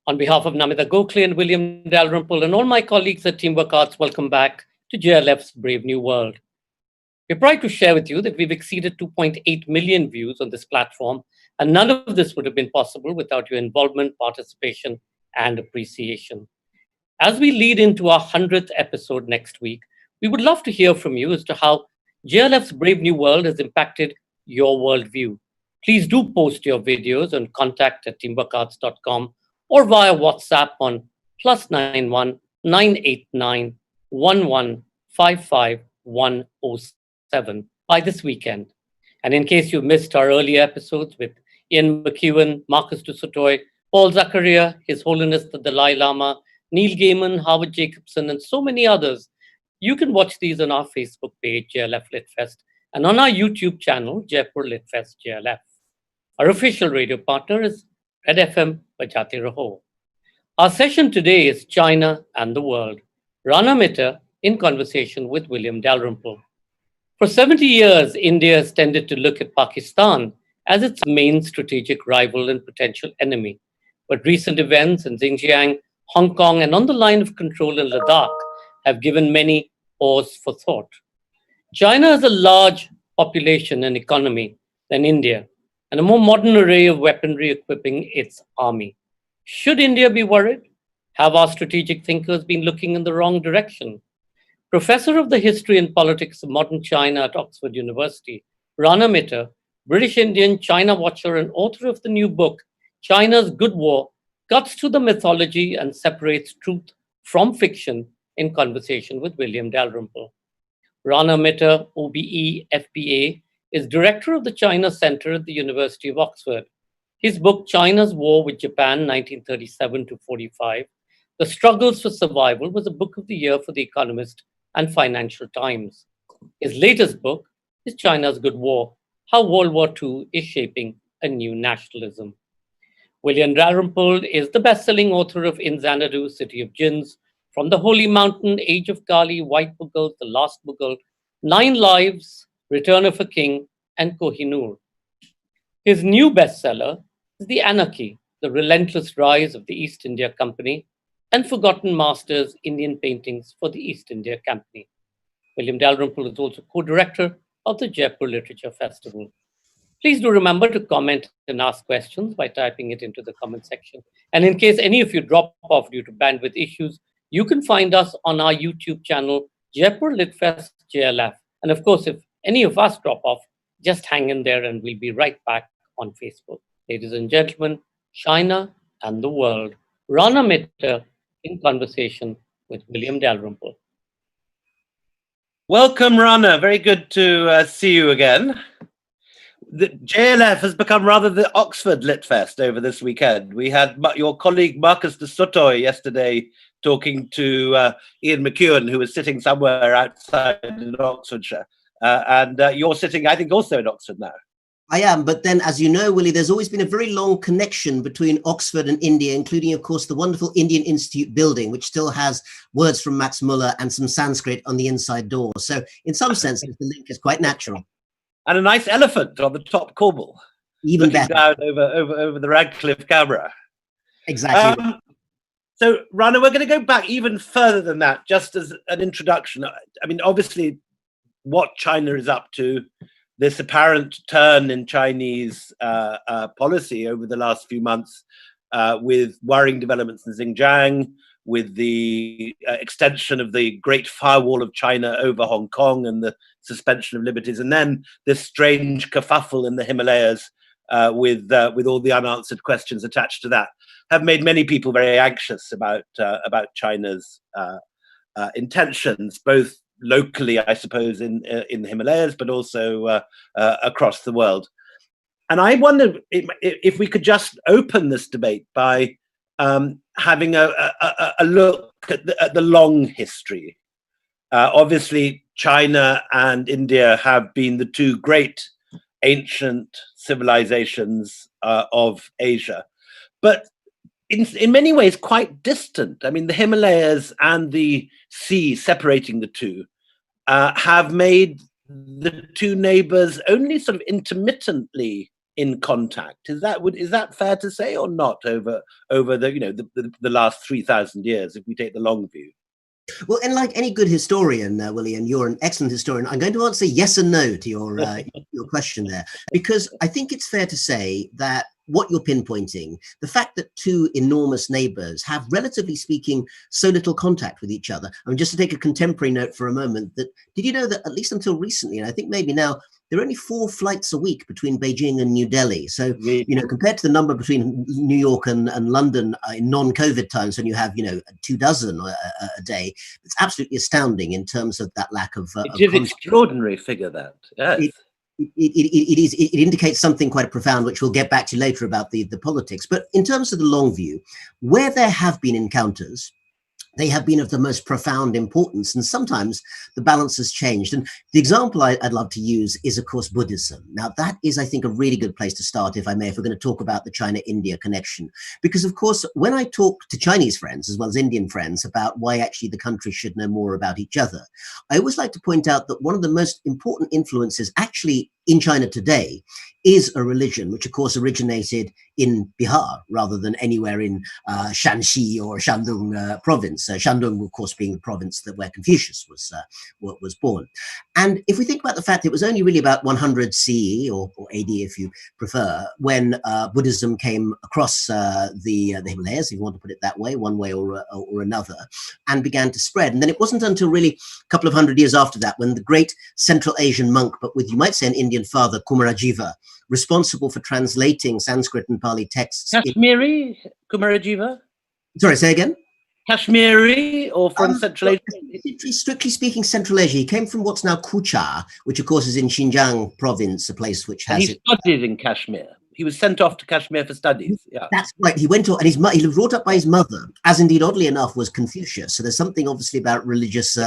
On behalf of Namita Gokhale and William Dalrymple and all my colleagues at Teamwork Arts, welcome back to JLF's Brave New World. We're proud to share with you that we've exceeded 2.8 million views on this platform, and none of this would have been possible without your involvement, participation, and appreciation. As we lead into our 100th episode next week, we would love to hear from you as to how JLF's Brave New World has impacted your worldview. Please do post your videos on contact@teamworkarts.com or via WhatsApp on +91 989 1155 107 by this weekend. And in case you missed our earlier episodes with Ian McEwan, Marcus du Sautoy, Paul Zakaria, His Holiness the Dalai Lama, Neil Gaiman, Howard Jacobson, and so many others, you can watch these on our Facebook page, JLF Litfest, and on our YouTube channel, Jaipur Litfest JLF. Our official radio partner is Red FM Bajate Raho. Our session today is China and the World. Rana Mitter in conversation with William Dalrymple. For 70 years, India has tended to look at Pakistan as its main strategic rival and potential enemy. But recent events in Xinjiang, Hong Kong, and on the line of control in Ladakh have given many pause for thought. China has a large population and economy than India, and a more modern array of weaponry equipping its army. Should India be worried? Have our strategic thinkers been looking in the wrong direction? Professor of the History and Politics of Modern China at Oxford University, Rana Mitter, British Indian China watcher and author of the new book, China's Good War, cuts through the mythology and separates truth from fiction in conversation with William Dalrymple. Rana Mitter, OBE, FBA, is director of the China Center at the University of Oxford. His book, China's War with Japan, 1937 to 45, The Struggles for Survival, was a book of the year for The Economist and Financial Times. His latest book is China's Good War, How World War II is Shaping a New Nationalism. William Dalrymple is the best-selling author of In Xanadu, City of Jinns, From the Holy Mountain, Age of Kali, White Mughal, The Last Mughal, 9 Lives, Return of a King, and Kohinoor. His new bestseller is The Anarchy, The Relentless Rise of the East India Company, and Forgotten Masters, Indian Paintings for the East India Company. William Dalrymple is also co-director of the Jaipur Literature Festival. Please do remember to comment and ask questions by typing it into the comment section. And in case any of you drop off due to bandwidth issues, you can find us on our YouTube channel, Jaipur Litfest JLF. And of course, if any of us drop off, just hang in there and we'll be right back on Facebook. Ladies and gentlemen, China and the World. Rana Mitter in conversation with William Dalrymple. Welcome, Rana. Very good to see you again. The JLF has become rather the Oxford Litfest over this weekend. We had your colleague Marcus du Sautoy yesterday talking to Ian McEwan, who was sitting somewhere outside in Oxfordshire. And you're sitting, I think, also in Oxford now. I am, but then, as you know, Willie, there's always been a very long connection between Oxford and India, including, of course, the wonderful Indian Institute building, which still has words from Max Muller and some Sanskrit on the inside door. So in some senses, the link is quite natural. And a nice elephant on the top corbel. Even better. Down over the Radcliffe camera. Exactly. So, Rana, we're going to go back even further than that, just as an introduction. I mean, obviously, what China is up to, this apparent turn in Chinese policy over the last few months, with worrying developments in Xinjiang, with the extension of the Great Firewall of China over Hong Kong and the suspension of liberties, and then this strange kerfuffle in the Himalayas with all the unanswered questions attached to that, have made many people very anxious about China's intentions, both locally, I suppose, in the Himalayas, but also across the world. And I wonder if we could just open this debate by having a look at the long history. Obviously, China and India have been the two great ancient civilizations of Asia, but in many ways quite distant. I mean, the Himalayas and the sea separating the two have made the two neighbors only sort of intermittently in contact. Is that fair to say or not over the last 3,000 years, if we take the long view? Well, and like any good historian, William, you're an excellent historian. I'm going to answer yes and no to your question there, because I think it's fair to say that what you're pinpointing, the fact that two enormous neighbors have, relatively speaking, so little contact with each other. I mean, just to take a contemporary note for a moment, that did you know that at least until recently, and I think maybe now, there are only 4 flights a week between Beijing and New Delhi. So, compared to the number between New York and London in non-COVID times, when you have, 24 a day, it's absolutely astounding in terms of that lack of. It is an extraordinary figure, that. Yes. It indicates something quite profound, which we'll get back to later about the politics. But in terms of the long view, where there have been encounters, they have been of the most profound importance, and sometimes the balance has changed. And the example I'd love to use is, of course, Buddhism. Now, that is, I think, a really good place to start, if I may, if we're going to talk about the China-India connection. Because, of course, when I talk to Chinese friends as well as Indian friends about why actually the countries should know more about each other, I always like to point out that one of the most important influences actually in China today is a religion which, of course, originated in Bihar rather than anywhere in Shanxi or Shandong province. Shandong, of course, being the province where Confucius was born. And if we think about the fact that it was only really about 100 CE or AD, if you prefer, when Buddhism came across the Himalayas, if you want to put it that way, one way or another, and began to spread. And then it wasn't until really a couple of hundred years after that when the great Central Asian monk, but with, you might say, an Indian father, Kumarajiva, responsible for translating Sanskrit and Pali texts. Kashmiri, Kumarajiva? Sorry, say again? Kashmiri or from Central Asia? Strictly speaking, Central Asia. He came from what's now Kuchar, which of course is in Xinjiang province, a place which has. And he studied in Kashmir. He was sent off to Kashmir for studies. Yeah, that's right. He went to, and he was brought up by his mother, as indeed, oddly enough, was Confucius. So there's something obviously about religious,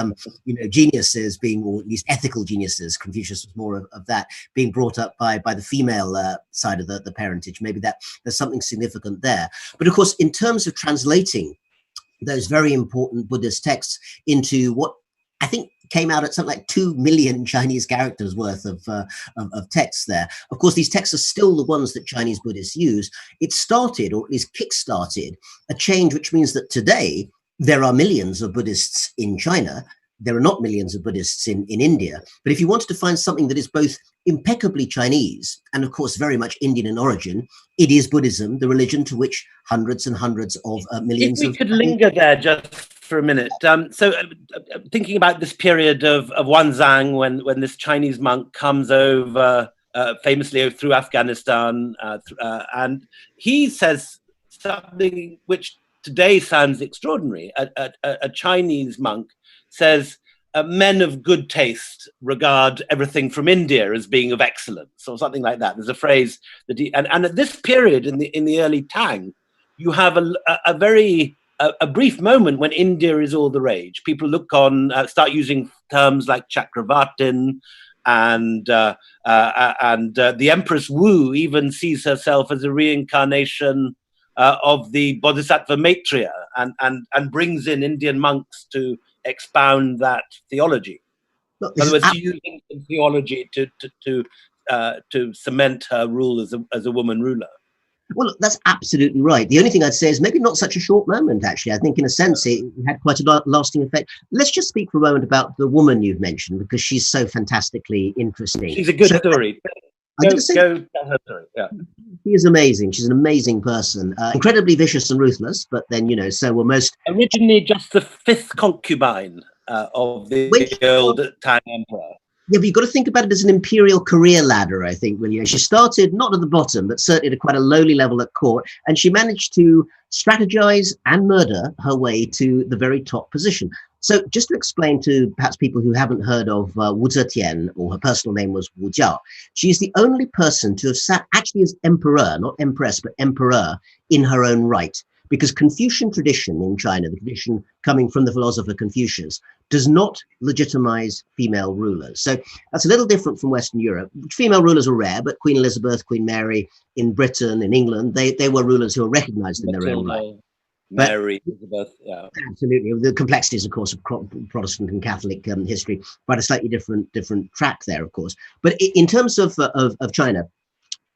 geniuses being, or at least ethical geniuses. Confucius was more of that, being brought up by the female side of the parentage. Maybe that there's something significant there. But of course, in terms of translating those very important Buddhist texts into what I think came out at something like 2 million Chinese characters worth of texts there. Of course, these texts are still the ones that Chinese Buddhists use. It started, or at least kick-started, a change which means that today there are millions of Buddhists in China. There are not millions of Buddhists in India. But if you wanted to find something that is both impeccably Chinese and, of course, very much Indian in origin, it is Buddhism, the religion to which hundreds and hundreds of millions of... If we could linger there just for a minute. Thinking about this period of Wanzang, when this Chinese monk comes over, famously through Afghanistan, and he says something which today sounds extraordinary. A Chinese monk says, men of good taste regard everything from India as being of excellence, or something like that. There's a phrase that and at this period in the early Tang, you have a brief moment when India is all the rage. People look on, start using terms like Chakravartin, and the Empress Wu even sees herself as a reincarnation of the Bodhisattva Maitreya, and brings in Indian monks to expound that theology. Look, in other words, using theology to cement her rule as a woman ruler. Well, that's absolutely right. The only thing I'd say is maybe not such a short moment, actually. I think in a sense it had quite a lasting effect. Let's just speak for a moment about the woman you've mentioned, because she's so fantastically interesting. She's a good story. Go tell her story. Yeah. She is amazing. She's an amazing person, incredibly vicious and ruthless, but then, so were most... Originally just the 5th concubine of the old Tang emperor. Yeah, but you've got to think about it as an imperial career ladder, I think, William. She started not at the bottom, but certainly at quite a lowly level at court, and she managed to strategize and murder her way to the very top position. So just to explain to perhaps people who haven't heard of Wu Zetian, or her personal name was Wu Jiao, she is the only person to have sat actually as emperor, not empress, but emperor in her own right. Because Confucian tradition in China, the tradition coming from the philosopher Confucius, does not legitimize female rulers. So that's a little different from Western Europe. Female rulers were rare, but Queen Elizabeth, Queen Mary in Britain, in England, they were rulers who were recognized in their own right. Mary, Elizabeth, yeah. Absolutely. The complexities, of course, of Protestant and Catholic history, but a slightly different track there, of course. But in terms of China,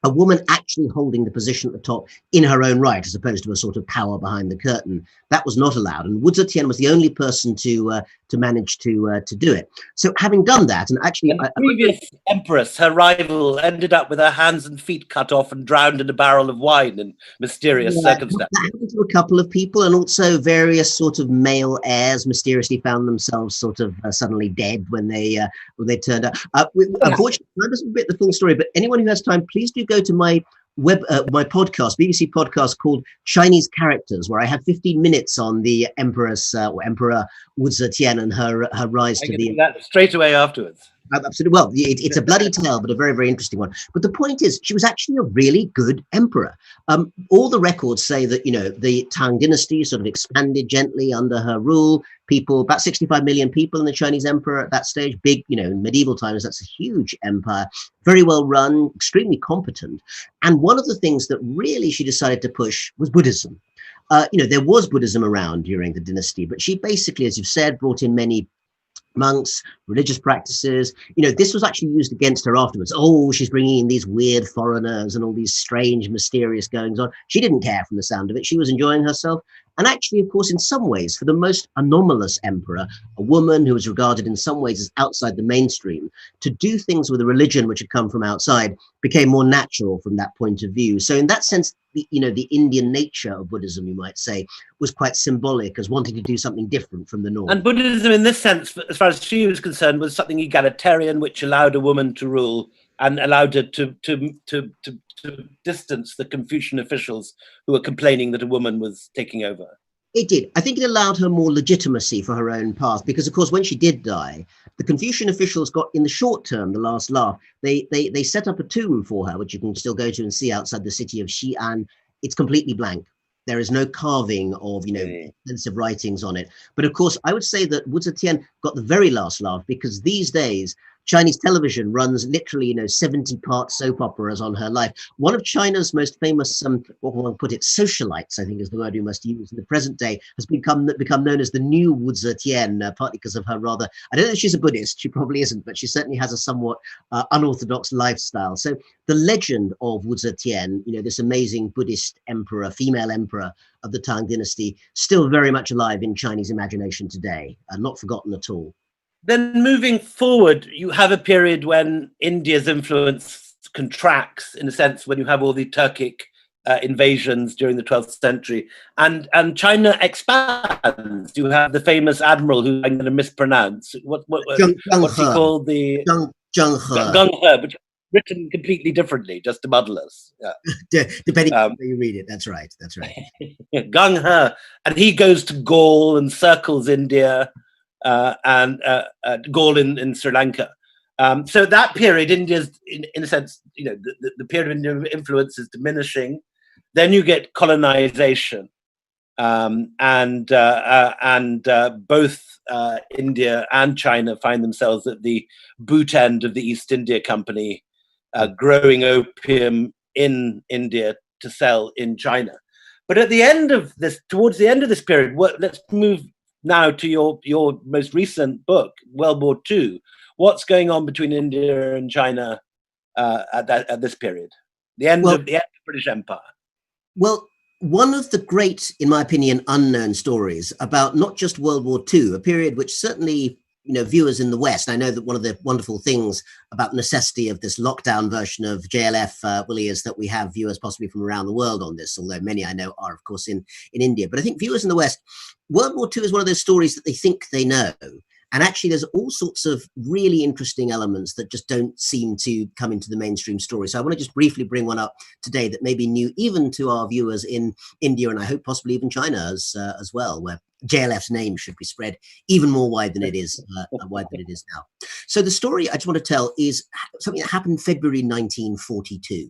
a woman actually holding the position at the top in her own right, as opposed to a sort of power behind the curtain. That was not allowed, and Wu Zetian was the only person to manage to do it. So, having done that, and actually, the previous empress, her rival, ended up with her hands and feet cut off and drowned in a barrel of wine in mysterious circumstances. That happened to a couple of people, and also various sort of male heirs mysteriously found themselves sort of suddenly dead when they turned up. Unfortunately, that doesn't fit the full story. But anyone who has time, please do go to my my podcast, BBC podcast called Chinese Characters, where I have 15 minutes on the Empress or Emperor Wu Zetian and her rise to the. Do that straight away afterwards. Absolutely. Well, it's a bloody tale, but a very, very interesting one. But the point is, she was actually a really good emperor. All the records say that, the Tang dynasty sort of expanded gently under her rule. People, about 65 million people in the Chinese emperor at that stage. Big, in medieval times, that's a huge empire. Very well run, extremely competent. And one of the things that really she decided to push was Buddhism. There was Buddhism around during the dynasty, but she basically, as you've said, brought in many monks, religious practices. This was actually used against her afterwards. Oh, she's bringing in these weird foreigners and all these strange, mysterious goings on. She didn't care from the sound of it. She was enjoying herself. And actually, of course, in some ways, for the most anomalous emperor, a woman who was regarded in some ways as outside the mainstream, to do things with a religion which had come from outside became more natural from that point of view. So in that sense, the Indian nature of Buddhism, you might say, was quite symbolic as wanting to do something different from the norm. And Buddhism, in this sense, as far as she was concerned, was something egalitarian, which allowed a woman to rule and allowed her to distance the Confucian officials who were complaining that a woman was taking over. It did. I think it allowed her more legitimacy for her own path, because, of course, when she did die, the Confucian officials got, in the short term, the last laugh. They set up a tomb for her, which you can still go to and see outside the city of Xi'an. It's completely blank. There is no carving of, extensive writings on it. But of course, I would say that Wu Zetian got the very last laugh, because these days, Chinese television runs literally, 70-part soap operas on her life. One of China's most famous, what one put it, socialites, I think is the word we must use in the present day, has become known as the new Wu Zetian, partly because of her rather, I don't know if she's a Buddhist, she probably isn't, but she certainly has a somewhat unorthodox lifestyle. So the legend of Wu Zetian, this amazing Buddhist emperor, female emperor of the Tang dynasty, still very much alive in Chinese imagination today, not forgotten at all. Then moving forward, you have a period when India's influence contracts, in a sense, when you have all the Turkic invasions during the 12th century, and China expands. You have the famous admiral who I'm going to mispronounce. What's he called? The Gung He, but written completely differently, just to muddle us. Yeah. Depending on how you read it. That's right. Gung He, and he goes to Gaul and circles India. And Gaul in Sri Lanka. So that period, India's, in a sense, the period of Indian influence is diminishing. Then you get colonization, and both India and China find themselves at the boot end of the East India Company, growing opium in India to sell in China. But at the end of this, towards the end of this period, let's move now to your most recent book, World War II. What's going on between India and China at this period? The end of the British Empire. Well, one of the great, in my opinion, unknown stories about not just World War II, a period which certainly, viewers in the West, I know that one of the wonderful things about necessity of this lockdown version of JLF, Willie, is that we have viewers possibly from around the world on this, although many I know are, of course, in India. But I think viewers in the West, World War II is one of those stories that they think they know. And actually, there's all sorts of really interesting elements that just don't seem to come into the mainstream story. So I want to just briefly bring one up today that may be new even to our viewers in India, and I hope possibly even China as well, where JLF's name should be spread even more wide than it is now. So the story I just want to tell is something that happened February 1942.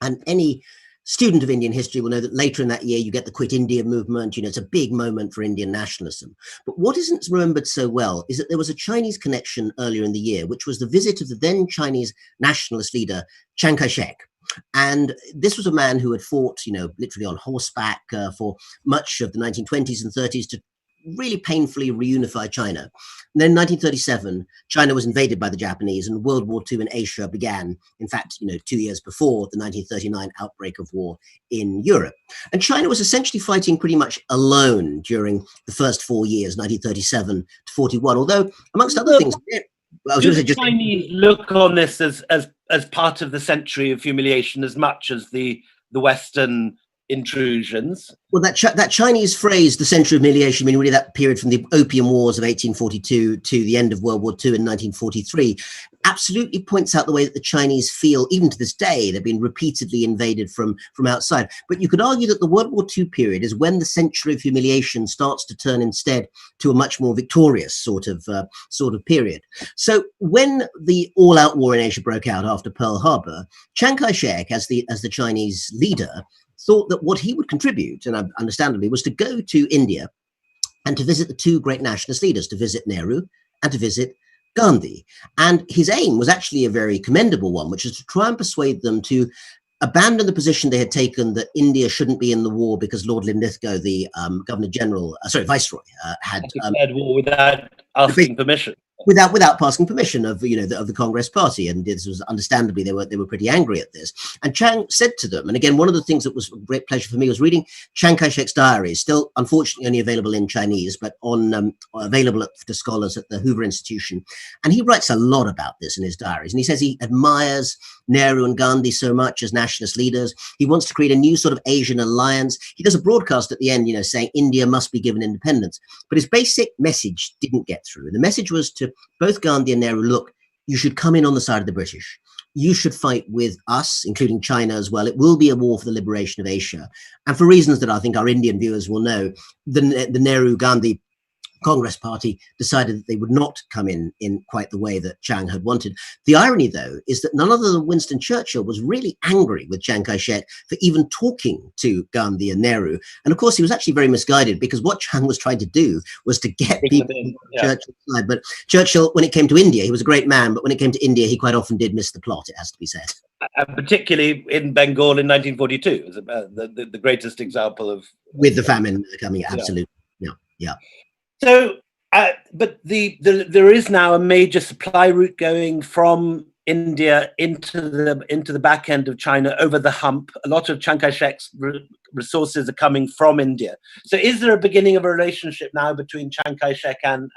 And any student of Indian history will know that later in that year, you get the Quit India movement. It's a big moment for Indian nationalism. But what isn't remembered so well is that there was a Chinese connection earlier in the year, which was the visit of the then Chinese nationalist leader, Chiang Kai-Shek. And this was a man who had fought, literally on horseback for much of the 1920s and 30s to really painfully reunify China. And then in 1937, China was invaded by the Japanese, and World War II in Asia began, in fact, 2 years before the 1939 outbreak of war in Europe. And China was essentially fighting pretty much alone during the first 4 years, 1937 to 41, although, amongst other things, do the Chinese look on this as part of the century of humiliation as much as the Western intrusions? Well, that Chinese phrase, the century of humiliation, I mean, really that period from the Opium Wars of 1842 to the end of World War II in 1943, absolutely points out the way that the Chinese feel, even to this day. They've been repeatedly invaded from outside. But you could argue that the World War II period is when the century of humiliation starts to turn instead to a much more victorious sort of period. So when the all-out war in Asia broke out after Pearl Harbor, Chiang Kai-Shek, as the Chinese leader, thought that what he would contribute, and understandably, was to go to India and to visit the two great nationalist leaders, to visit Nehru and to visit Gandhi. And his aim was actually a very commendable one, which is to try and persuade them to abandon the position they had taken that India shouldn't be in the war because Lord Linlithgow, the Viceroy, had declared war without asking permission. Without asking permission of the Congress Party, and this was understandably they were pretty angry at this. And Chiang said to them, and again, one of the things that was a great pleasure for me was reading Chiang Kai-Shek's diaries, still unfortunately only available in Chinese, but available to scholars at the Hoover Institution. And he writes a lot about this in his diaries, and he says he admires Nehru and Gandhi so much as nationalist leaders. He wants to create a new sort of Asian alliance. He does a broadcast at the end, saying India must be given independence. But his basic message didn't get through. And the message was to both Gandhi and Nehru, look, you should come in on the side of the British. You should fight with us, including China as well. It will be a war for the liberation of Asia. And for reasons that I think our Indian viewers will know, the Nehru-Gandhi Congress Party decided that they would not come in quite the way that Chiang had wanted. The irony, though, is that none other than Winston Churchill was really angry with Chiang Kai-shek for even talking to Gandhi and Nehru. And of course, he was actually very misguided, because what Chiang was trying to do was to get people on Churchill's side. But Churchill, when it came to India, he was a great man, but when it came to India, he quite often did miss the plot, it has to be said. Particularly in Bengal in 1942, was the greatest example of... With the famine coming, absolutely. Yeah. So, but there is now a major supply route going from India into the back end of China over the hump. A lot of Chiang Kai-shek's resources are coming from India. So, is there a beginning of a relationship now between Chiang Kai-shek and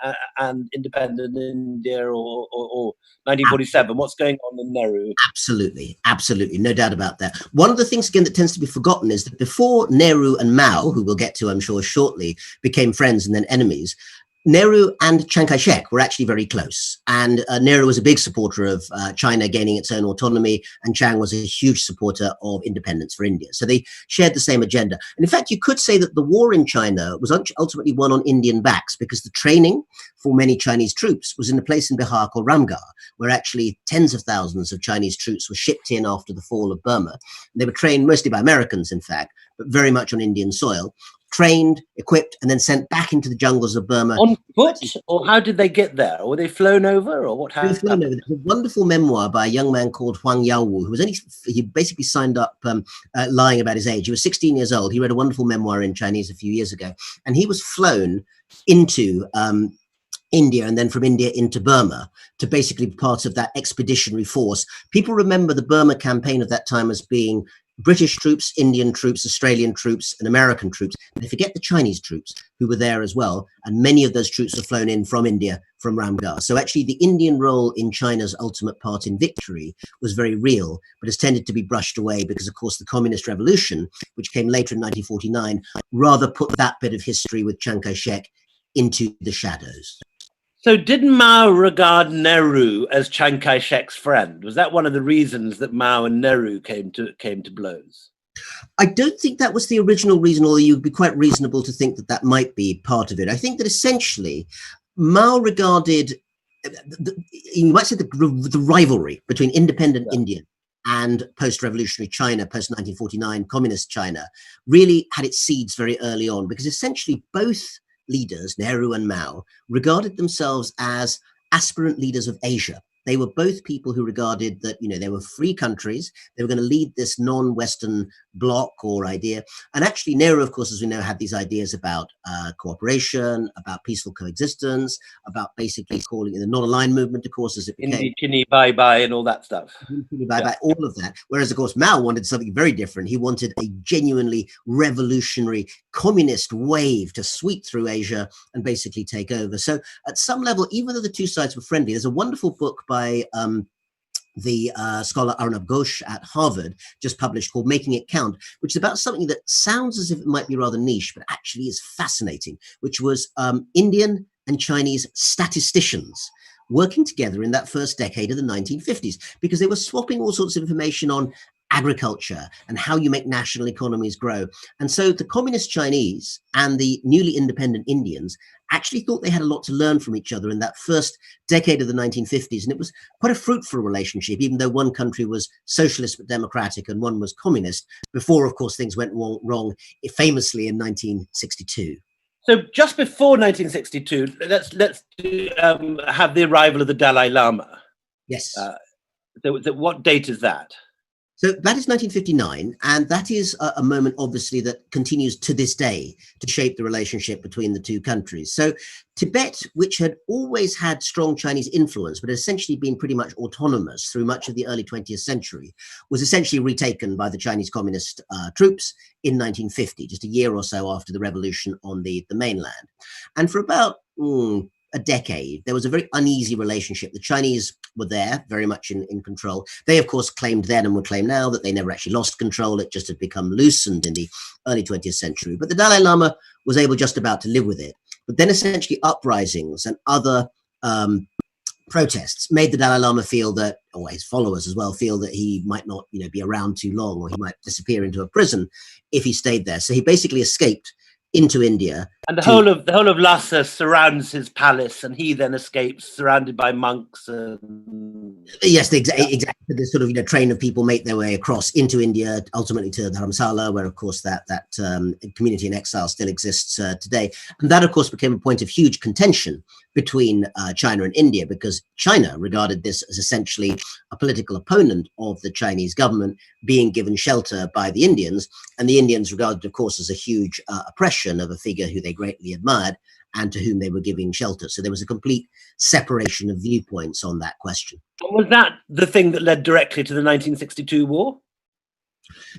independent India, or 1947? What's going on in Nehru? Absolutely, no doubt about that. One of the things again that tends to be forgotten is that before Nehru and Mao, who we'll get to, I'm sure, shortly, became friends and then enemies, Nehru and Chiang Kai-shek were actually very close, and Nehru was a big supporter of China gaining its own autonomy, and Chiang was a huge supporter of independence for India. So they shared the same agenda. And in fact, you could say that the war in China was ultimately won on Indian backs, because the training for many Chinese troops was in a place in Bihar called Ramgarh, where actually tens of thousands of Chinese troops were shipped in after the fall of Burma. And they were trained mostly by Americans, in fact, but very much on Indian soil. Trained, equipped, and then sent back into the jungles of Burma. On foot? Or how did they get there? Or were they flown over? Or what happened? They were flown over. There's a wonderful memoir by a young man called Huang Yaowu, who was he basically signed up lying about his age. He was 16 years old. He read a wonderful memoir in Chinese a few years ago. And he was flown into India, and then from India into Burma, to basically be part of that expeditionary force. People remember the Burma campaign of that time as being British troops, Indian troops, Australian troops, and American troops. And they forget the Chinese troops who were there as well. And many of those troops were flown in from India, from Ramgarh. So actually the Indian role in China's ultimate part in victory was very real, but has tended to be brushed away because, of course, the Communist Revolution, which came later in 1949, rather put that bit of history with Chiang Kai-shek into the shadows. So did Mao regard Nehru as Chiang Kai-shek's friend? Was that one of the reasons that Mao and Nehru came to blows? I don't think that was the original reason, although you'd be quite reasonable to think that that might be part of it. I think that essentially Mao regarded, you might say, the rivalry between independent India and post-revolutionary China, post-1949 communist China, really had its seeds very early on, because essentially both leaders, Nehru and Mao, regarded themselves as aspirant leaders of Asia. they were both people who regarded that, they were free countries. They were going to lead this non-Western bloc or idea. And actually, Nehru, of course, as we know, had these ideas about cooperation, about peaceful coexistence, about basically calling it the non-aligned movement, of course, as it became. Indi, Chini, bye-bye and all that stuff. Bye-bye, all of that. Whereas, of course, Mao wanted something very different. He wanted a genuinely revolutionary communist wave to sweep through Asia and basically take over. So at some level, even though the two sides were friendly, there's a wonderful book by the scholar Arnab Ghosh at Harvard, just published, called Making It Count, which is about something that sounds as if it might be rather niche, but actually is fascinating, which was Indian and Chinese statisticians working together in that first decade of the 1950s, because they were swapping all sorts of information on agriculture and how you make national economies grow. And so the communist Chinese and the newly independent Indians actually thought they had a lot to learn from each other in that first decade of the 1950s. And it was quite a fruitful relationship, even though one country was socialist but democratic and one was communist, before, of course, things went wrong famously in 1962. So just before 1962, let's have the arrival of the Dalai Lama. Yes. So what date is that? So that is 1959, and that is a moment, obviously, that continues to this day to shape the relationship between the two countries. So Tibet, which had always had strong Chinese influence, but had essentially been pretty much autonomous through much of the early 20th century, was essentially retaken by the Chinese communist troops in 1950, just a year or so after the revolution on the mainland. And for about a decade, there was a very uneasy relationship. The Chinese were there, very much in control. They, of course, claimed then and would claim now that they never actually lost control. It just had become loosened in the early 20th century. But the Dalai Lama was able just about to live with it. But then essentially uprisings and other protests made the Dalai Lama feel that, or his followers as well, feel that he might not, be around too long, or he might disappear into a prison if he stayed there. So he basically escaped into India. And the whole of Lhasa surrounds his palace, and he then escapes, surrounded by monks. Yes, exactly. The sort of train of people make their way across into India, ultimately to Dharamsala, where of course that community in exile still exists today. And that, of course, became a point of huge contention between China and India, because China regarded this as essentially a political opponent of the Chinese government being given shelter by the Indians, and the Indians regarded, of course, as a huge oppression of a figure who they greatly admired and to whom they were giving shelter. So there was a complete separation of viewpoints on that question. Was that the thing that led directly to the 1962 war?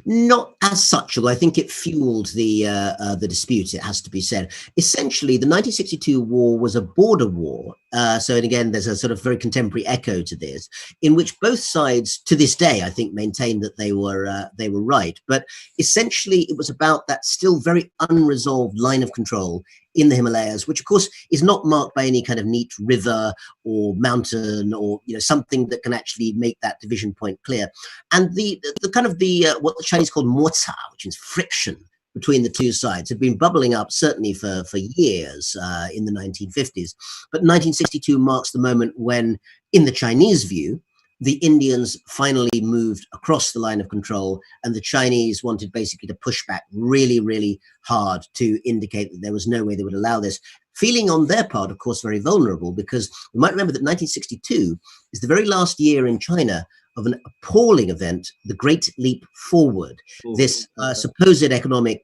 Not as such, although I think it fueled the dispute, it has to be said. Essentially, the 1962 war was a border war. So, and again, there's a sort of very contemporary echo to this, in which both sides, to this day, I think, maintained that they were right. But essentially, it was about that still very unresolved line of control in the Himalayas, which of course is not marked by any kind of neat river or mountain or something that can actually make that division point clear. And the kind of what the Chinese called moca, which is friction between the two sides, had been bubbling up certainly for years in the 1950s. But 1962 marks the moment when, in the Chinese view, the Indians finally moved across the line of control, and the Chinese wanted basically to push back really, really hard to indicate that there was no way they would allow this. Feeling on their part, of course, very vulnerable, because we might remember that 1962 is the very last year in China of an appalling event, the Great Leap Forward, this supposed economic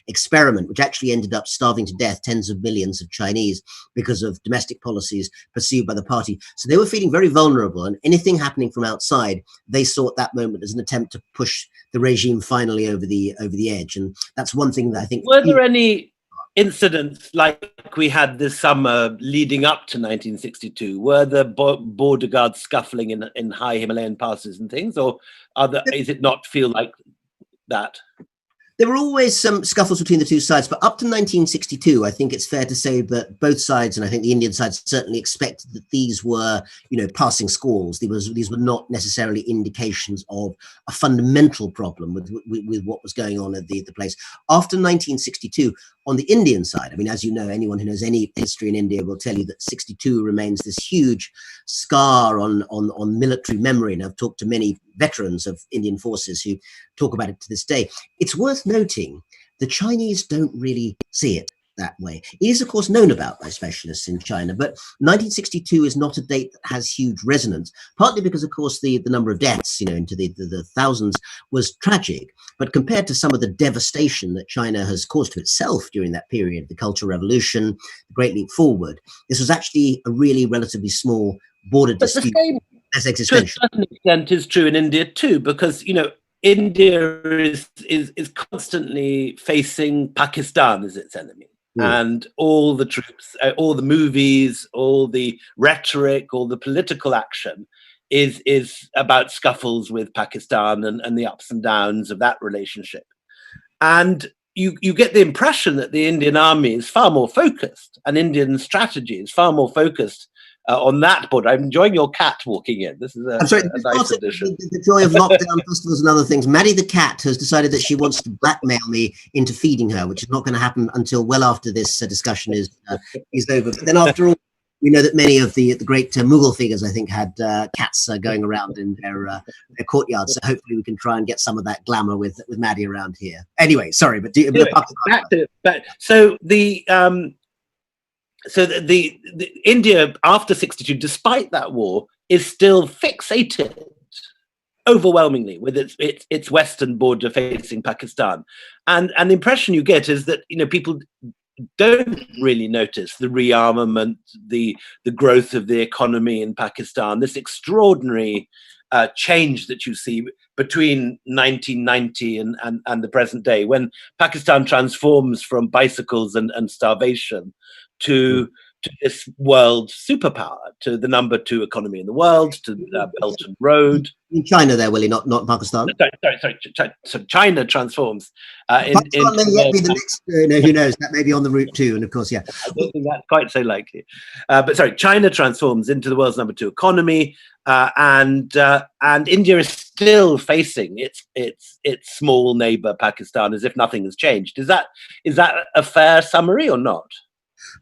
experiment, which actually ended up starving to death tens of millions of Chinese because of domestic policies pursued by the party. So they were feeling very vulnerable, and anything happening from outside, they saw at that moment as an attempt to push the regime finally over the edge. And that's one thing that I think... Were there any incidents like we had this summer leading up to 1962? Were the border guards scuffling in high Himalayan passes and things, or is it not feel like that? There were always some scuffles between the two sides, but up to 1962, I think it's fair to say that both sides, and I think the Indian side certainly expected that these were, passing squalls. These were not necessarily indications of a fundamental problem with what was going on at the place. After 1962, on the Indian side, I mean, as you know, anyone who knows any history in India will tell you that 62 remains this huge scar on military memory. And I've talked to many veterans of Indian forces who talk about it to this day. It's worth noting the Chinese don't really see it that way. It is, of course, known about by specialists in China, but 1962 is not a date that has huge resonance, partly because, of course, the number of deaths, into the thousands was tragic. But compared to some of the devastation that China has caused to itself during that period, the Cultural Revolution, the Great Leap Forward, this was actually a really relatively small border dispute. As existential. To a certain extent is true in India too, because India is constantly facing Pakistan as its enemy. And all the troops, all the movies, all the rhetoric, all the political action is about scuffles with Pakistan and the ups and downs of that relationship. And you get the impression that the Indian army is far more focused, and Indian strategy is far more focused on that border. I'm enjoying your cat walking in. This is a nice addition. The joy of lockdown festivals and other things. Maddie the cat has decided that she wants to blackmail me into feeding her, which is not going to happen until well after this discussion is over. But then after all, we know that many of the great Mughal figures, I think, had cats going around in their courtyards. So hopefully we can try and get some of that glamour with Maddie around here. Anyway, sorry, but So the India after 62, despite that war, is still fixated overwhelmingly with its western border facing Pakistan, and the impression you get is that people don't really notice the rearmament, the growth of the economy in Pakistan, this extraordinary change that you see between 1990 and the present day, when Pakistan transforms from bicycles and starvation to this world superpower, to the number 2 economy in the world, to Belt and Road. In China there, Willie, not Pakistan. Sorry. So China transforms. Pakistan may yet be the next, who knows, that may be on the route too, and of course, yeah. I don't think that's quite so likely. But sorry, China transforms into the world's number 2 economy, and India is still facing its small neighbor Pakistan as if nothing has changed. Is that a fair summary or not?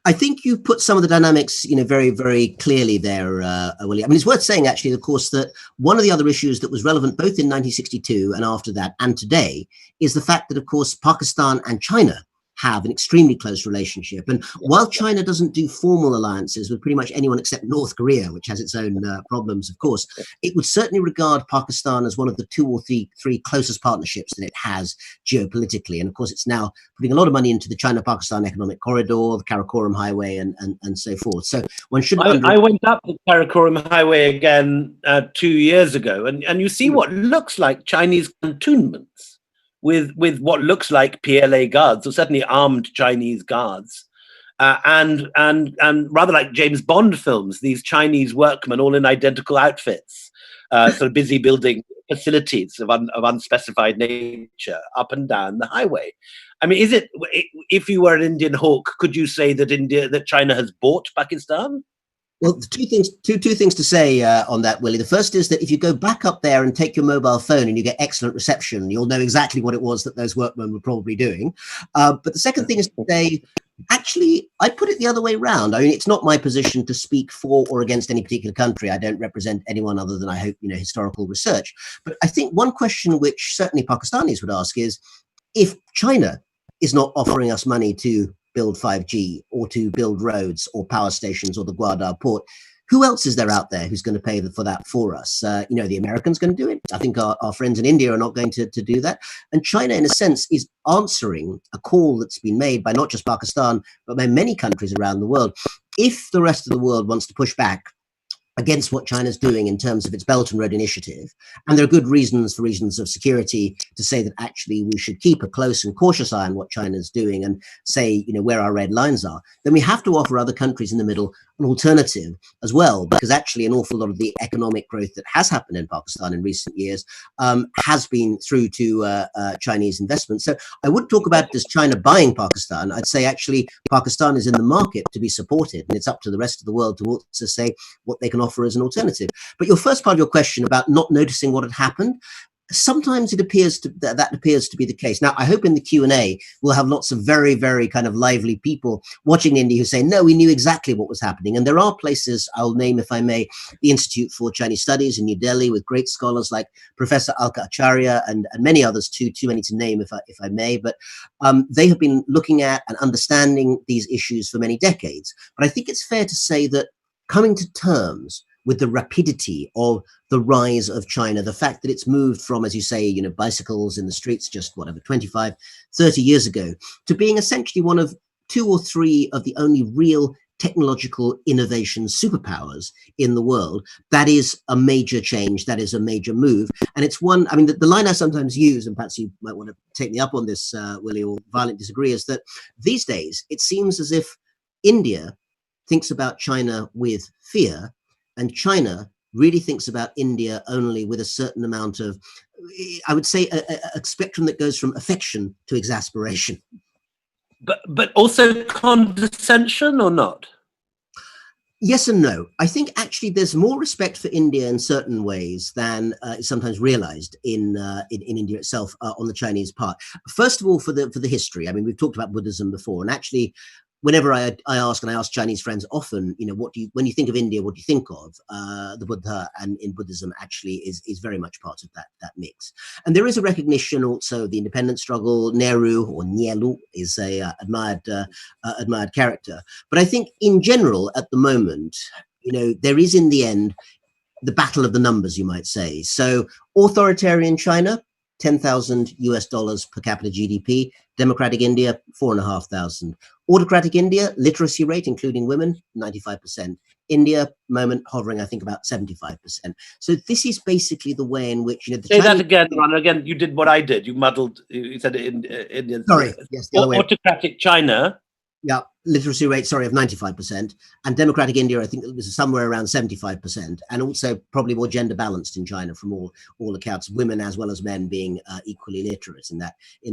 I think you put some of the dynamics, very, very clearly there, Willie. I mean, it's worth saying, actually, of course, that one of the other issues that was relevant both in 1962 and after that and today is the fact that, of course, Pakistan and China have an extremely close relationship. And while China doesn't do formal alliances with pretty much anyone except North Korea, which has its own problems, of course, it would certainly regard Pakistan as one of the 2 or 3 closest partnerships that it has geopolitically. And of course, it's now putting a lot of money into the China-Pakistan Economic Corridor, the Karakoram Highway, and so forth. So one should. I went up the Karakoram Highway again 2 years ago, and you see what looks like Chinese cantonments with what looks like PLA guards, or certainly armed Chinese guards, and rather like James Bond films, these Chinese workmen all in identical outfits, sort of busy building facilities of unspecified nature up and down the highway. I mean, if you were an Indian hawk, could you say that China has bought Pakistan? Well, two things to say on that, Willie. The first is that if you go back up there and take your mobile phone and you get excellent reception, you'll know exactly what it was that those workmen were probably doing. But the second thing is to say, actually, I put it the other way around. I mean, it's not my position to speak for or against any particular country. I don't represent anyone other than, I hope, historical research. But I think one question which certainly Pakistanis would ask is, if China is not offering us money to build 5G or to build roads or power stations or the Gwadar port, who else is there out there who's going to pay for that for us? The Americans going to do it. I think our friends in India are not going to do that. And China, in a sense, is answering a call that's been made by not just Pakistan, but by many countries around the world. If the rest of the world wants to push back against what China's doing in terms of its Belt and Road Initiative, and there are good reasons, for reasons of security, to say that actually we should keep a close and cautious eye on what China's doing and say, where our red lines are, then we have to offer other countries in the middle an alternative as well, because actually an awful lot of the economic growth that has happened in Pakistan in recent years has been through to Chinese investment. So I would talk about it as China buying Pakistan. I'd say actually Pakistan is in the market to be supported, and it's up to the rest of the world to also say what they can offer as an alternative. But your first part of your question about not noticing what had happened, Sometimes it appears that appears to be the case. Now, I hope in the Q&A we'll have lots of very, very kind of lively people watching India who say, no, we knew exactly what was happening. And there are places, I'll name, if I may, the Institute for Chinese Studies in New Delhi with great scholars like Professor Alka Acharya and many others too many to name if I may. But they have been looking at and understanding these issues for many decades. But I think it's fair to say that coming to terms with the rapidity of the rise of China, the fact that it's moved from, as you say, bicycles in the streets just 25, 30 years ago, to being essentially one of 2 or 3 of the only real technological innovation superpowers in the world. That is a major change. That is a major move. And it's one, I mean, the line I sometimes use, and perhaps you might want to take me up on this, Willie, or violently disagree, is that these days it seems as if India thinks about China with fear, and China really thinks about India only with a certain amount of, I would say, a spectrum that goes from affection to exasperation. But also condescension or not? Yes and no. I think actually there's more respect for India in certain ways than is sometimes realized in India itself on the Chinese part. First of all, for the history. I mean, we've talked about Buddhism before, and actually, whenever I ask Chinese friends often, when you think of India, what do you think of? The Buddha, and in Buddhism actually is very much part of that mix. And there is a recognition also of the independence struggle. Nehru, or Nehru, is a admired character. But I think in general at the moment, there is in the end the battle of the numbers, you might say. So authoritarian China, $10,000 per capita GDP. Democratic India, 4,500. Autocratic India, literacy rate, including women, 95%. India, moment hovering, I think, about 75%. So this is basically the way in which, Say that again, Rana. Again, you did what I did. You muddled. You said it in Indian. Sorry, yes, the other way. Autocratic China. Yeah, literacy rate, of 95%. And democratic India, I think it was somewhere around 75%. And also probably more gender balanced in China from all accounts, women as well as men being equally literate in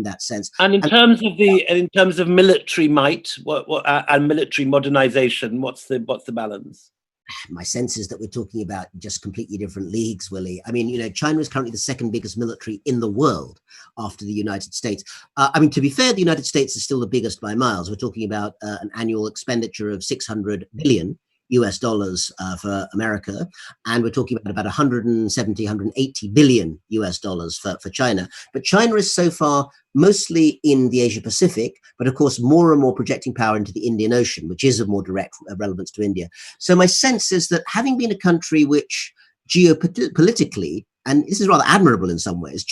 that sense. And in terms of military might, and military modernization, what's the balance? My sense is that we're talking about just completely different leagues, Willie. I mean, China is currently the second biggest military in the world after the United States. I mean, to be fair, the United States is still the biggest by miles. We're talking about an annual expenditure of $600 billion for America, and we're talking about 170, 180 billion US dollars for China. But China is so far mostly in the Asia Pacific, but of course more and more projecting power into the Indian Ocean, which is of more direct relevance to India. So my sense is that having been a country which geopolitically, and this is rather admirable in some ways,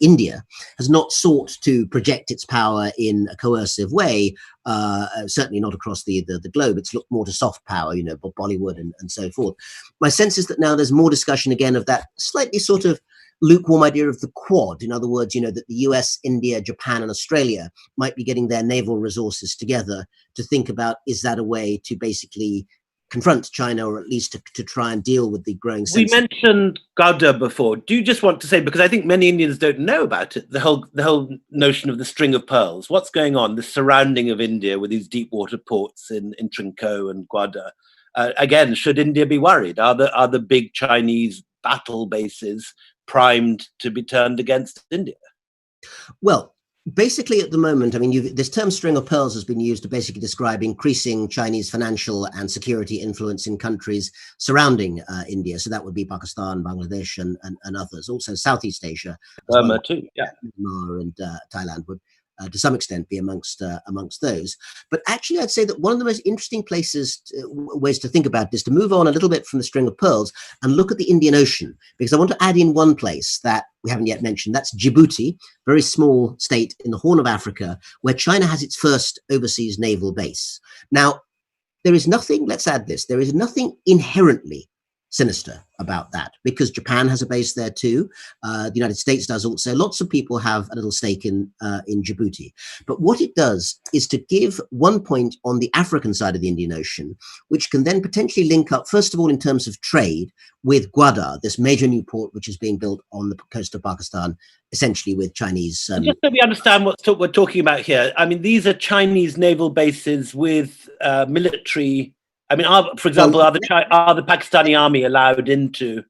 India has not sought to project its power in a coercive way, certainly not across the globe. It's looked more to soft power, Bollywood and so forth. My sense is that now there's more discussion again of that slightly sort of lukewarm idea of the Quad. In other words, that the US, India, Japan, and Australia might be getting their naval resources together to think about, is that a way to basically confront China, or at least to try and deal with the growing sense. We mentioned Gauda before. Do you just want to say, because I think many Indians don't know about it, the whole notion of the string of pearls? What's going on? The surrounding of India with these deep water ports in Trinco and Gauda. Again, should India be worried? Are the big Chinese battle bases primed to be turned against India? Well, basically, at the moment, I mean, this term string of pearls has been used to basically describe increasing Chinese financial and security influence in countries surrounding India. So that would be Pakistan, Bangladesh, and others. Also, Southeast Asia. Burma too, yeah. Myanmar and Thailand would, to some extent, be amongst those. But actually, I'd say that one of the most interesting ways to think about this, to move on a little bit from the string of pearls and look at the Indian Ocean, because I want to add in one place that we haven't yet mentioned. That's Djibouti, very small state in the Horn of Africa, where China has its first overseas naval base. Now, there is nothing inherently sinister about that, because Japan has a base there too. The United States does also. Lots of people have a little stake in Djibouti. But what it does is to give one point on the African side of the Indian Ocean, which can then potentially link up, first of all, in terms of trade, with Gwadar, this major new port which is being built on the coast of Pakistan, essentially with Chinese. Just so we understand what we're talking about here, I mean, these are Chinese naval bases with military. I mean, for example, are the Pakistani army allowed into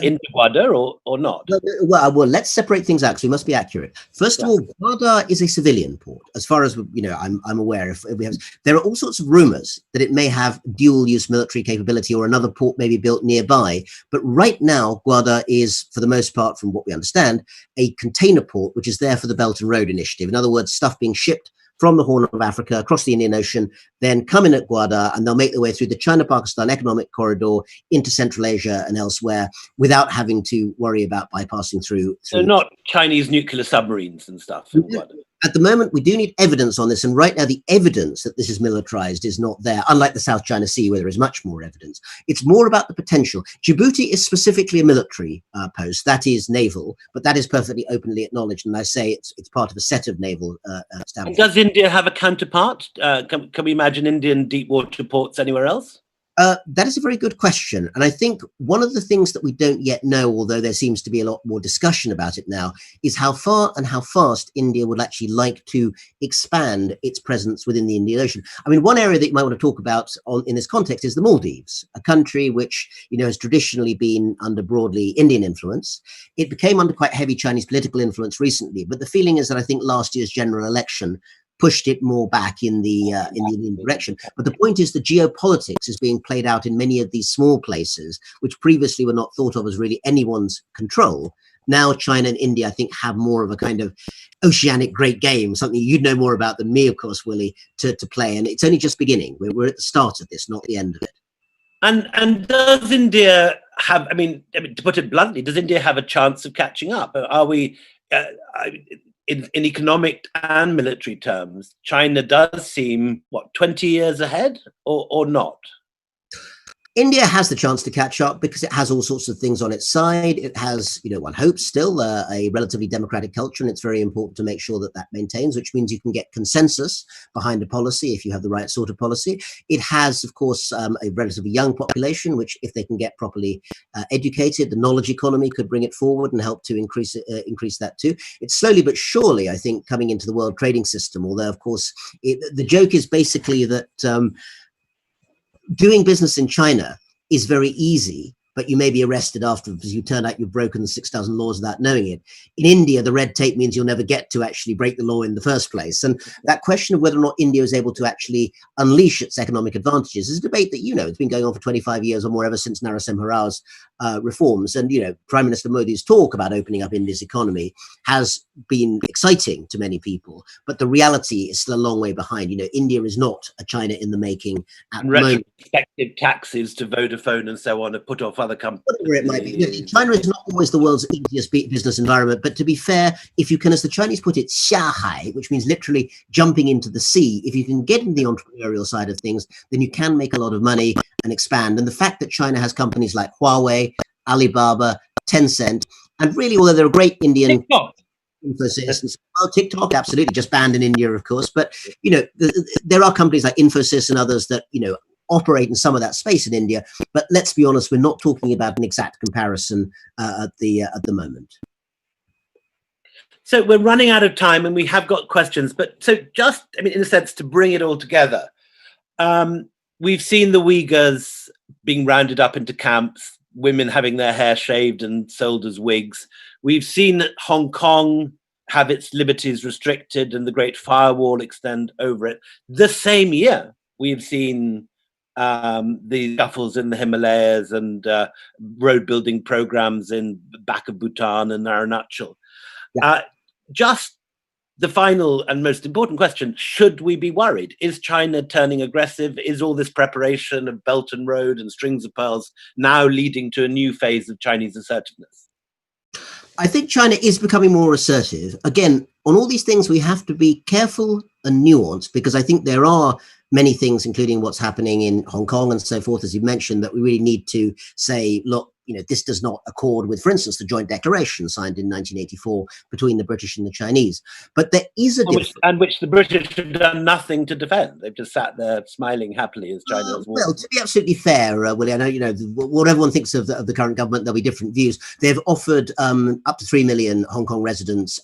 into Guada or not? Well, let's separate things out because we must be accurate. First of all, Guada is a civilian port, as far as I'm aware. If we have, there are all sorts of rumors that it may have dual-use military capability, or another port may be built nearby. But right now, Guada is, for the most part, from what we understand, a container port which is there for the Belt and Road Initiative. In other words, stuff being shipped from the Horn of Africa across the Indian Ocean, then come in at Guada, and they'll make their way through the China-Pakistan Economic Corridor into Central Asia and elsewhere without having to worry about bypassing through. So not Chinese nuclear submarines and stuff in Guada. At the moment, we do need evidence on this, and right now the evidence that this is militarized is not there, unlike the South China Sea, where there is much more evidence. It's more about the potential. Djibouti is specifically a military post, that is naval, but that is perfectly openly acknowledged, and I say it's part of a set of naval establishments. Does India have a counterpart? Can we imagine Indian deep water ports anywhere else? That is a very good question. And I think one of the things that we don't yet know, although there seems to be a lot more discussion about it now, is how far and how fast India would actually like to expand its presence within the Indian Ocean. I mean, one area that you might want to talk about in this context is the Maldives, a country which, has traditionally been under broadly Indian influence. It became under quite heavy Chinese political influence recently. But the feeling is that I think last year's general election pushed it more back in the Indian direction. But the point is the geopolitics is being played out in many of these small places, which previously were not thought of as really anyone's control. Now China and India, I think, have more of a kind of oceanic great game, something you'd know more about than me, of course, Willie, to play. And it's only just beginning. We're at the start of this, not the end of it. And does India have, I mean, to put it bluntly, does India have a chance of catching up? Are we... in economic and military terms, China does seem, 20 years ahead or not? India has the chance to catch up because it has all sorts of things on its side. It has, one hopes still a relatively democratic culture, and it's very important to make sure that that maintains, which means you can get consensus behind a policy if you have the right sort of policy. It has, of course, a relatively young population, which if they can get properly educated, the knowledge economy could bring it forward and help to increase that too. It's slowly but surely, I think, coming into the world trading system, although, of course, the joke is basically that doing business in China is very easy, but you may be arrested after because you turn out you've broken the 6,000 laws without knowing it. In India, the red tape means you'll never get to actually break the law in the first place. And that question of whether or not India is able to actually unleash its economic advantages is a debate that, it's been going on for 25 years or more, ever since Narasimha Rao's reforms. And, Prime Minister Modi's talk about opening up India's economy has been exciting to many people, but the reality is still a long way behind. India is not a China in the making at the moment. Retrospective taxes to Vodafone and so on have put off other companies. Whatever it might be. China is not always the world's easiest business environment, but to be fair, if you can, as the Chinese put it, xia, which means literally jumping into the sea, if you can get into the entrepreneurial side of things, then you can make a lot of money and expand. And the fact that China has companies like Huawei, Alibaba, Tencent, and really, although they're a great Indian TikTok. Infosys, TikTok, absolutely, just banned in India, of course. But, there are companies like Infosys and others that, operate in some of that space in India. But let's be honest, we're not talking about an exact comparison at the moment. So we're running out of time and we have got questions. But so just, in a sense, to bring it all together, we've seen the Uyghurs being rounded up into camps, women having their hair shaved and sold as wigs. We've seen Hong Kong have its liberties restricted and the Great Firewall extend over it. The same year, we've seen the scuffles in the Himalayas and road building programs in the back of Bhutan and Arunachal. Yeah. Just the final and most important question, should we be worried? Is China turning aggressive? Is all this preparation of Belt and Road and strings of pearls now leading to a new phase of Chinese assertiveness? I think China is becoming more assertive. Again, on all these things, we have to be careful and nuanced, because I think there are many things, including what's happening in Hong Kong and so forth, as you mentioned, that we really need to say, look, this does not accord with, for instance, the joint declaration signed in 1984 between the British and the Chinese. But there is a difference. And which the British have done nothing to defend. They've just sat there smiling happily as China has Well, to be absolutely fair, Willie, I know, what everyone thinks of the current government, there'll be different views. They've offered up to 3 million Hong Kong residents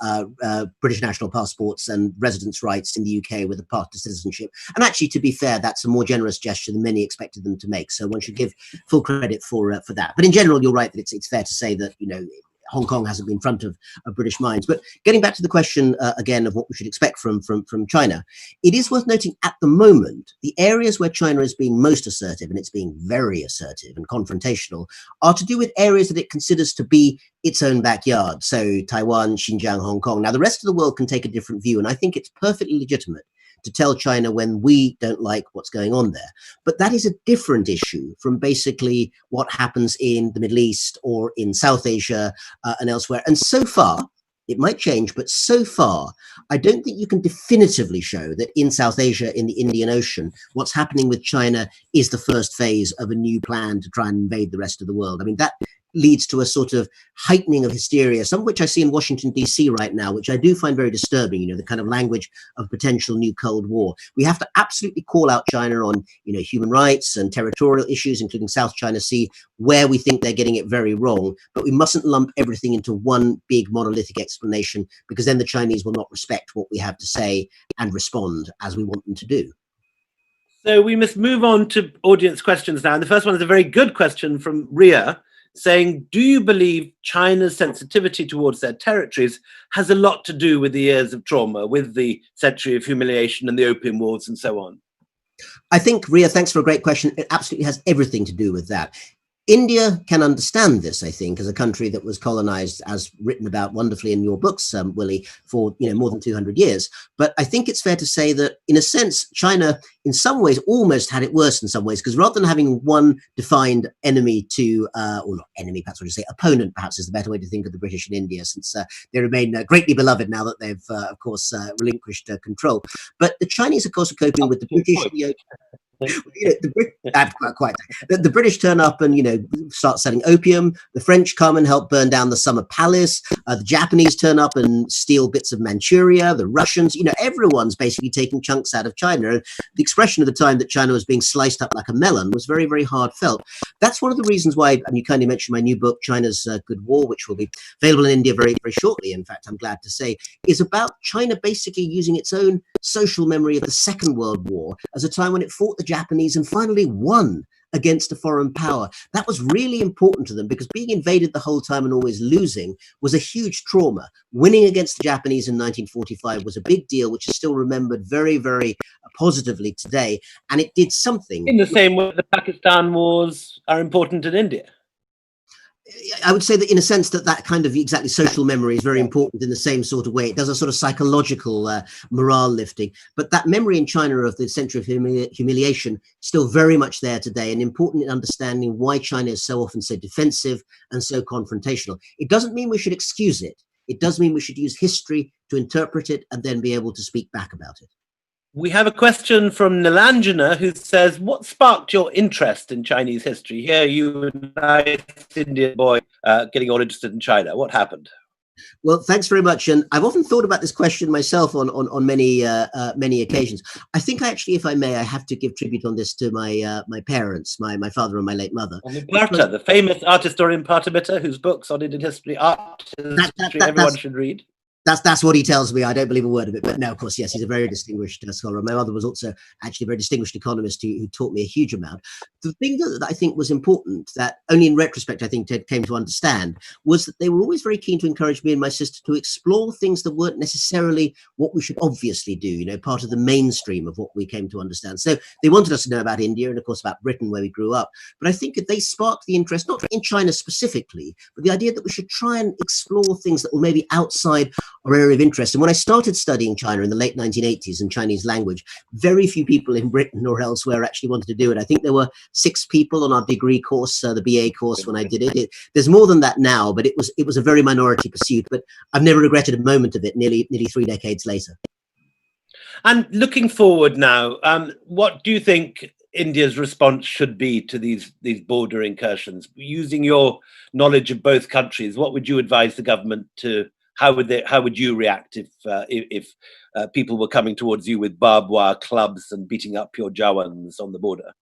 British national passports and residence rights in the UK with a path to citizenship. And actually, to be fair, that's a more generous gesture than many expected them to make. So one should give full credit for that. But in general, general, you're right that it's fair to say that, you know, Hong Kong hasn't been front of British minds. But getting back to the question again of what we should expect from China, it is worth noting at the moment, the areas where China is being most assertive, and it's being very assertive and confrontational, are to do with areas that it considers to be its own backyard. So Taiwan, Xinjiang, Hong Kong. Now, the rest of the world can take a different view, and I think it's perfectly legitimate to tell China when we don't like what's going on there. But that is a different issue from basically what happens in the Middle East or in South Asia and elsewhere. And so far, it might change, but so far, I don't think you can definitively show that in South Asia, in the Indian Ocean, what's happening with China is the first phase of a new plan to try and invade the rest of the world. I mean, that leads to a sort of heightening of hysteria, some of which I see in Washington, D.C. right now, which I do find very disturbing, you know, the kind of language of potential new Cold War. We have to absolutely call out China on, you know, human rights and territorial issues, including South China Sea, where we think they're getting it very wrong. But we mustn't lump everything into one big monolithic explanation, because then the Chinese will not respect what we have to say and respond as we want them to do. So we must move on to audience questions now. And the first one is a very good question from Ria, saying, do you believe China's sensitivity towards their territories has a lot to do with the years of trauma, with the century of humiliation and the Opium Wars and so on? I think, Ria, thanks for a great question. It absolutely has everything to do with that. India can understand this, I think, as a country that was colonized, as written about wonderfully in your books, Willie, for more than 200 years. But I think it's fair to say that, in a sense, China, in some ways, almost had it worse in some ways, because rather than having one defined enemy to, or not enemy, perhaps I should say, opponent, perhaps is the better way to think of the British in India, since they remain greatly beloved now that they've, of course, relinquished control. But the Chinese, of course, are coping with the British. The British turn up and start selling opium. The French come and help burn down the Summer Palace. The Japanese turn up and steal bits of Manchuria. The Russians, everyone's basically taking chunks out of China. And the expression of the time that China was being sliced up like a melon was very, very hard felt. That's one of the reasons why, and you kindly mentioned my new book, China's Good War, which will be available in India very, very shortly. In fact, I'm glad to say, is about China basically using its own social memory of the Second World War as a time when it fought the Japanese and finally won against a foreign power. That was really important to them, because being invaded the whole time and always losing was a huge trauma. Winning against the Japanese in 1945 was a big deal, which is still remembered very, very positively today. And it did something. In the same way the Pakistan wars are important in India. I would say that in a sense that kind of exactly social memory is very important in the same sort of way. It does a sort of psychological morale lifting. But that memory in China of the century of humiliation still very much there today, and important in understanding why China is so often so defensive and so confrontational. It doesn't mean we should excuse it. It does mean we should use history to interpret it and then be able to speak back about it. We have a question from Nilanjana, who says, what sparked your interest in Chinese history? Here you, a nice Indian boy, getting all interested in China. What happened? Well, thanks very much. And I've often thought about this question myself on many occasions. I think actually, if I may, I have to give tribute on this to my parents, my father and my late mother. Parta, the famous art historian Parta Mitter, whose books on Indian history, everyone should read. That's what he tells me. I don't believe a word of it. But no, of course, yes, he's a very distinguished scholar. My mother was also actually a very distinguished economist who taught me a huge amount. The thing that I think was important, that only in retrospect I think Ted came to understand, was that they were always very keen to encourage me and my sister to explore things that weren't necessarily what we should obviously do, part of the mainstream of what we came to understand. So they wanted us to know about India and, of course, about Britain, where we grew up. But I think that they sparked the interest, not in China specifically, but the idea that we should try and explore things that were maybe outside our area of interest. And when I started studying China in the late 1980s and Chinese language, very few people in Britain or elsewhere actually wanted to do it. I think there were 6 people on our degree course, the BA course, when I did it. There's more than that now, but it was a very minority pursuit. But I've never regretted a moment of it, nearly 3 decades later. And looking forward now, what do you think India's response should be to these border incursions? Using your knowledge of both countries, what would you advise the government to? How would you react if people were coming towards you with barbed wire clubs and beating up your Jawans on the border?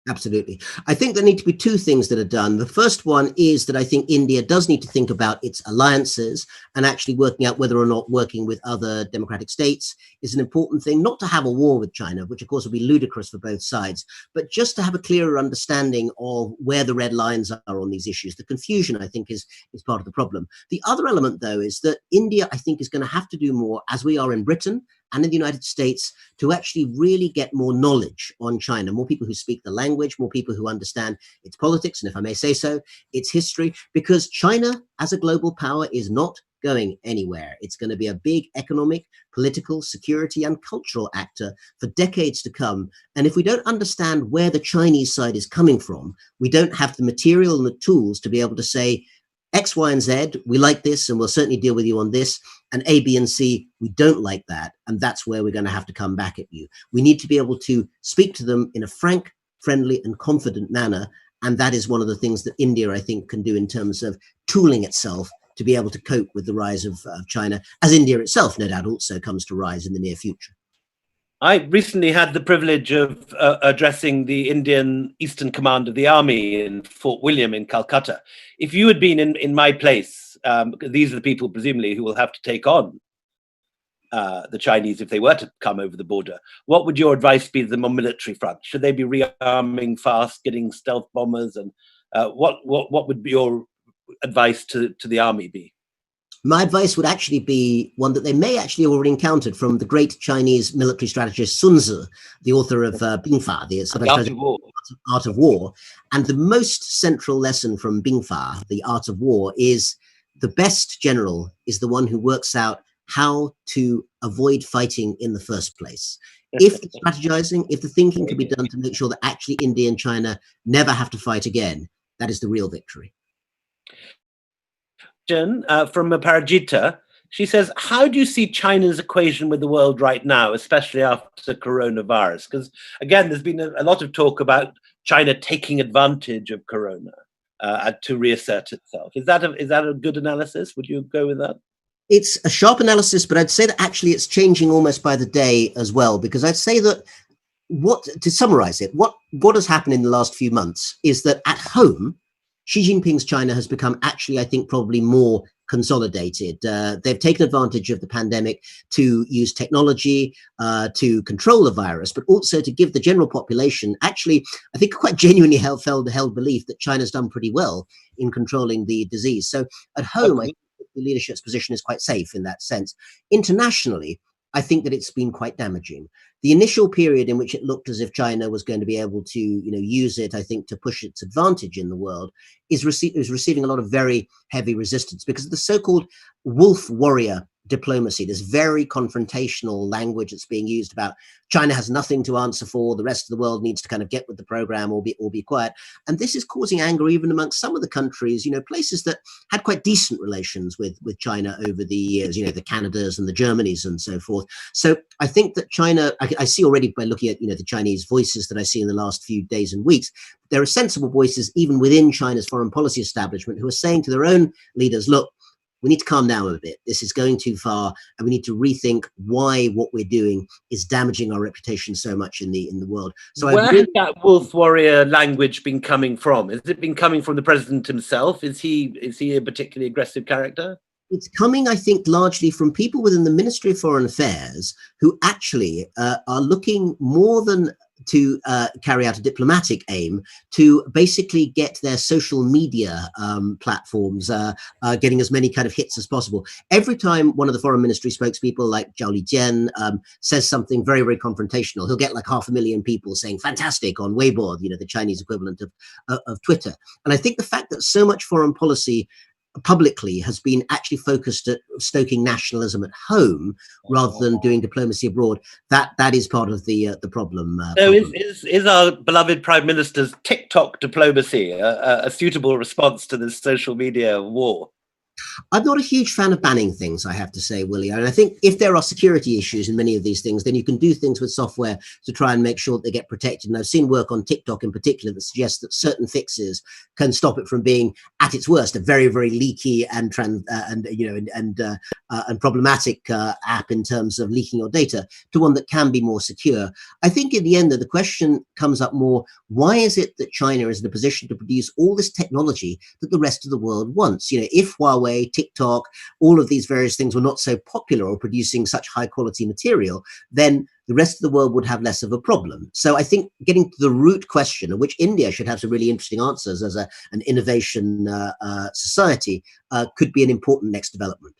Absolutely. I think there need to be two things that are done. The first one is that I think India does need to think about its alliances and actually working out whether or not working with other democratic states is an important thing, not to have a war with China, which of course would be ludicrous for both sides, but just to have a clearer understanding of where the red lines are on these issues. The confusion, I think, is part of the problem. The other element, though, is that India, I think, is going to have to do more, as we are in Britain and in the United States, to actually really get more knowledge on China, more people who speak the language, more people who understand its politics, and if I may say so, its history, because China as a global power is not going anywhere. It's going to be a big economic, political, security, and cultural actor for decades to come. And if we don't understand where the Chinese side is coming from, we don't have the material and the tools to be able to say, X, Y, and Z, we like this, and we'll certainly deal with you on this. And A, B, and C, we don't like that. And that's where we're going to have to come back at you. We need to be able to speak to them in a frank, friendly, and confident manner. And that is one of the things that India, I think, can do in terms of tooling itself to be able to cope with the rise of China, as India itself, no doubt, also comes to rise in the near future. I recently had the privilege of addressing the Indian Eastern Command of the Army in Fort William in Calcutta. If you had been in my place, these are the people presumably who will have to take on the Chinese if they were to come over the border. What would your advice be to them on military front? Should they be rearming fast, getting stealth bombers? And what would be your advice to the army be? My advice would actually be one that they may actually already encountered from the great Chinese military strategist Sun Tzu, the author of Bing Fa, the Art of War. And the most central lesson from Bing Fa, the Art of War, is the best general is the one who works out how to avoid fighting in the first place. If the strategizing, if the thinking can be done to make sure that actually India and China never have to fight again, that is the real victory. From Parajita, she says, how do you see China's equation with the world right now, especially after coronavirus? Because again, there's been a lot of talk about China taking advantage of corona to reassert itself. Is that a good analysis? Would you go with that? It's a sharp analysis, but I'd say that actually it's changing almost by the day as well, because I'd say that to summarize it, what has happened in the last few months is that at home, Xi Jinping's China has become actually, I think, probably more consolidated. They've taken advantage of the pandemic to use technology to control the virus, but also to give the general population, actually, I think, quite genuinely held belief that China's done pretty well in controlling the disease. So at home, I think the leadership's position is quite safe in that sense. Internationally, I think that it's been quite damaging. The initial period in which it looked as if China was going to be able to, use it, I think, to push its advantage in the world, is receiving a lot of very heavy resistance because of the so-called wolf warrior diplomacy, this very confrontational language that's being used about China has nothing to answer for, the rest of the world needs to kind of get with the program or be quiet. And this is causing anger even amongst some of the countries, places that had quite decent relations with China over the years, the Canadas and the Germanys and so forth. So I think that China, I see already by looking at, the Chinese voices that I see in the last few days and weeks, there are sensible voices even within China's foreign policy establishment who are saying to their own leaders, look, we need to calm down a bit. This is going too far, and we need to rethink why what we're doing is damaging our reputation so much in the world. So where has that wolf warrior language been coming from? Has it been coming from the president himself? Is he a particularly aggressive character? It's coming, I think, largely from people within the Ministry of Foreign Affairs who actually are looking more than to carry out a diplomatic aim to basically get their social media platforms getting as many kind of hits as possible. Every time one of the foreign ministry spokespeople like Zhao Lijian says something very, very confrontational, he'll get like 500,000 people saying fantastic on Weibo, the Chinese equivalent of Twitter. And I think the fact that so much foreign policy publicly has been actually focused at stoking nationalism at home rather than doing diplomacy abroad, that is part of the problem. So is our beloved Prime Minister's TikTok diplomacy a suitable response to this social media war? I'm not a huge fan of banning things, I have to say, Willie. And I think if there are security issues in many of these things, then you can do things with software to try and make sure that they get protected. And I've seen work on TikTok in particular that suggests that certain fixes can stop it from being, at its worst, a very, very leaky and problematic app in terms of leaking your data, to one that can be more secure. I think in the end, though, the question comes up more: why is it that China is in a position to produce all this technology that the rest of the world wants? You know, if Huawei, TikTok, all of these various things were not so popular or producing such high quality material, then the rest of the world would have less of a problem. So I think getting to the root question, of which India should have some really interesting answers as an innovation society, could be an important next development.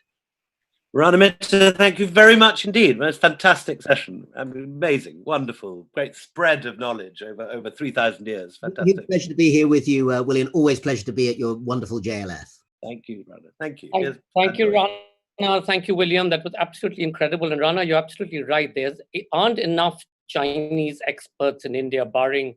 Rana Mitter, thank you very much indeed. It was a fantastic session. Amazing, wonderful, great spread of knowledge over 3,000 years. Fantastic. It's a pleasure to be here with you, William. Always pleasure to be at your wonderful JLF. Thank you, Rana. Thank you. Thank you, Rana. Thank you, William. That was absolutely incredible. And Rana, you're absolutely right. There aren't enough Chinese experts in India, barring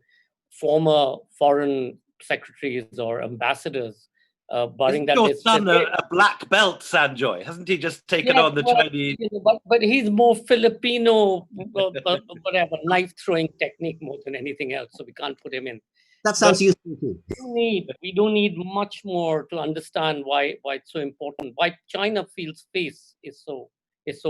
former foreign secretaries or ambassadors. Barring that, your son a black belt, Sanjoy? Hasn't he just taken on the Chinese? But he's more Filipino, whatever, knife throwing technique more than anything else. So we can't put him in. That sounds useful too. We do need much more to understand why it's so important, why China feels space is so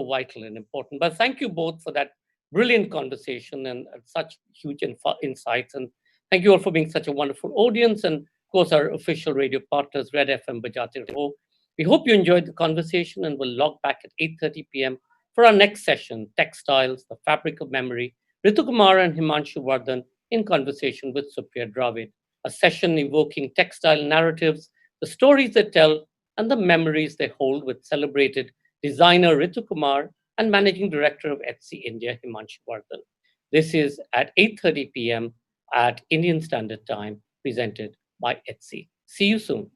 vital and important. But thank you both for that brilliant conversation and such huge insights. And thank you all for being such a wonderful audience. And of course, our official radio partners, Red FM, Bajate Raho. We hope you enjoyed the conversation and will log back at 8:30 p.m. for our next session, Textiles, the Fabric of Memory, Ritu Kumar and Himanshu Vardhan in conversation with Supriya Dravid, a session evoking textile narratives, the stories they tell, and the memories they hold with celebrated designer Ritu Kumar and Managing Director of Etsy India, Himanshu Vardhan. This is at 8:30 p.m. at Indian Standard Time, presented by Etsy. See you soon.